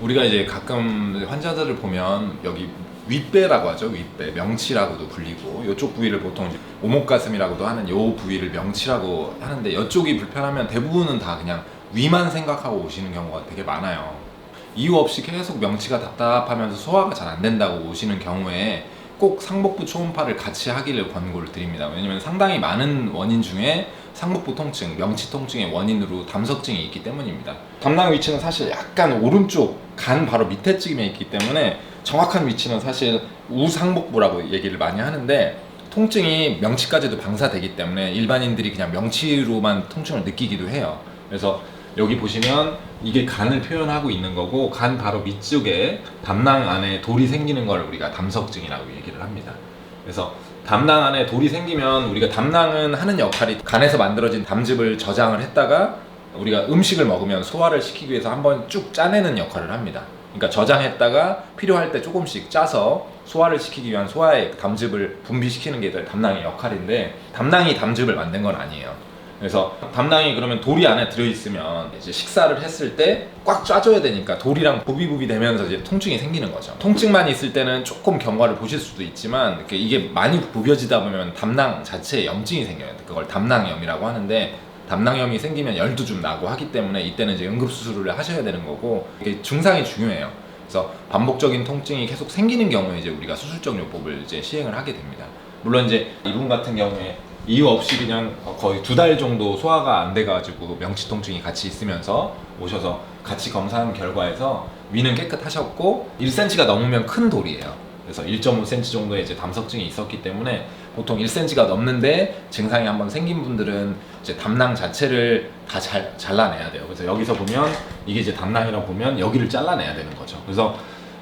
우리가 이제 가끔 환자들을 보면 여기 윗배라고 하죠. 윗배, 명치라고도 불리고 이쪽 부위를 보통 이제 오목가슴이라고도 하는 이 부위를 명치라고 하는데 이쪽이 불편하면 대부분은 다 그냥 위만 생각하고 오시는 경우가 되게 많아요. 이유 없이 계속 명치가 답답하면서 소화가 잘 안 된다고 오시는 경우에 꼭 상복부 초음파를 같이 하기를 권고를 드립니다. 왜냐면 상당히 많은 원인 중에 상복부 통증, 명치 통증의 원인으로 담석증이 있기 때문입니다. 담낭 위치는 사실 약간 오른쪽 간 바로 밑에 쯤에 있기 때문에 정확한 위치는 사실 우상복부라고 얘기를 많이 하는데, 통증이 명치까지도 방사되기 때문에 일반인들이 그냥 명치로만 통증을 느끼기도 해요. 그래서 여기 보시면 이게 간을 표현하고 있는 거고, 간 바로 밑쪽에 담낭 안에 돌이 생기는 걸 우리가 담석증이라고 얘기를 합니다. 그래서 담낭 안에 돌이 생기면 우리가 담낭은 하는 역할이 간에서 만들어진 담즙을 저장을 했다가 우리가 음식을 먹으면 소화를 시키기 위해서 한번 쭉 짜내는 역할을 합니다. 그러니까 저장했다가 필요할 때 조금씩 짜서 소화를 시키기 위한 소화의 담즙을 분비시키는 게 담낭의 역할인데, 담낭이 담즙을 만든 건 아니에요. 그래서 담낭이 그러면 돌이 안에 들어있으면 이제 식사를 했을 때 꽉 짜줘야 되니까 돌이랑 부비부비 되면서 이제 통증이 생기는 거죠. 통증만 있을 때는 조금 경과를 보실 수도 있지만 이게 많이 부벼지다 보면 담낭 자체에 염증이 생겨요. 그걸 담낭염이라고 하는데, 담낭염이 생기면 열도 좀 나고 하기 때문에 이때는 이제 응급수술을 하셔야 되는 거고, 이게 증상이 중요해요. 그래서 반복적인 통증이 계속 생기는 경우에 이제 우리가 수술적 요법을 이제 시행을 하게 됩니다. 물론 이제 이분 같은 경우에 이유 없이 그냥 거의 2달 정도 소화가 안 돼가지고 명치 통증이 같이 있으면서 오셔서 같이 검사한 결과에서 위는 깨끗하셨고 1cm가 넘으면 큰 돌이에요. 그래서 1.5cm 정도의 이제 담석증이 있었기 때문에 보통 1cm가 넘는데 증상이 한번 생긴 분들은 이제 담낭 자체를 다 잘라내야 돼요. 그래서 여기서 보면 이게 이제 담낭이라고 보면 여기를 잘라내야 되는 거죠. 그래서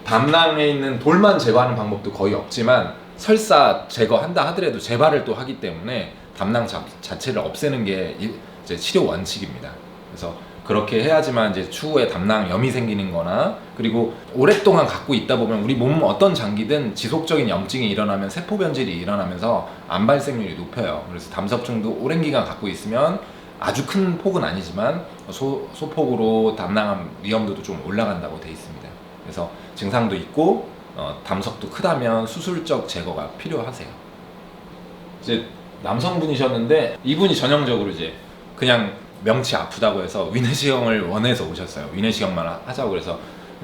담낭에 있는 돌만 제거하는 방법도 거의 없지만 설사 제거한다 하더라도 재발을 또 하기 때문에 담낭 자체를 없애는 게 이제 치료 원칙입니다. 그래서 그렇게 해야지만 이제 추후에 담낭염이 생기는 거나, 그리고 오랫동안 갖고 있다 보면 우리 몸 어떤 장기든 지속적인 염증이 일어나면 세포 변질이 일어나면서 암 발생률이 높아요. 그래서 담석증도 오랜 기간 갖고 있으면 아주 큰 폭은 아니지만 소폭으로 담낭암 위험도도 좀 올라간다고 돼 있습니다. 그래서 증상도 있고 담석도 크다면 수술적 제거가 필요하세요. 이제 남성분이셨는데 이분이 전형적으로 이제 그냥 명치 아프다고 해서 위내시경을 원해서 오셨어요. 위내시경만 하자고. 그래서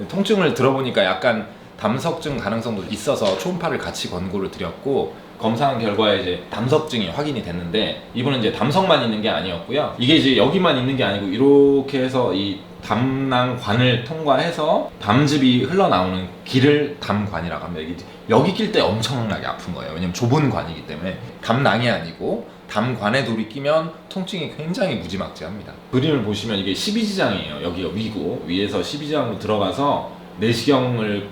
통증을 들어보니까 약간 담석증 가능성도 있어서 초음파를 같이 권고를 드렸고, 검사한 결과에 이제 담석증이 확인이 됐는데, 이분은 이제 담석만 있는 게 아니었고요. 이게 이제 여기만 있는 게 아니고 이렇게 해서 이 담낭관을 통과해서 담즙이 흘러나오는 길을 담관이라고 합니다. 여기 낄 때 엄청나게 아픈 거예요. 왜냐면 좁은 관이기 때문에. 담낭이 아니고 담관에 돌이 끼면 통증이 굉장히 무지막지합니다. 그림을 보시면 이게 12지장이에요. 여기가 위고, 위에서 12지장으로 들어가서 내시경을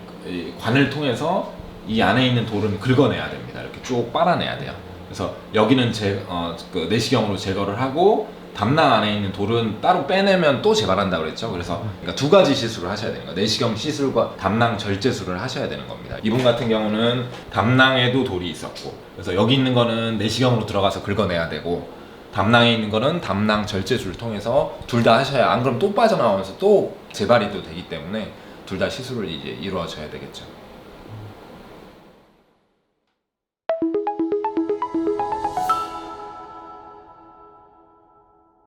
관을 통해서 이 안에 있는 돌은 긁어내야 됩니다. 이렇게 쭉 빨아내야 돼요. 그래서 여기는 그 내시경으로 제거를 하고, 담낭 안에 있는 돌은 따로 빼내면 또 재발한다고 그랬죠. 그래서 그러니까 2가지 시술을 하셔야 되는 거예요. 내시경 시술과 담낭 절제술을 하셔야 되는 겁니다. 이분 같은 경우는 담낭에도 돌이 있었고, 그래서 여기 있는 거는 내시경으로 들어가서 긁어내야 되고, 담낭에 있는 거는 담낭 절제술을 통해서 둘 다 하셔야, 안 그러면 또 빠져나오면서 또 재발이 또 되기 때문에 둘 다 시술을 이제 이루어져야 되겠죠.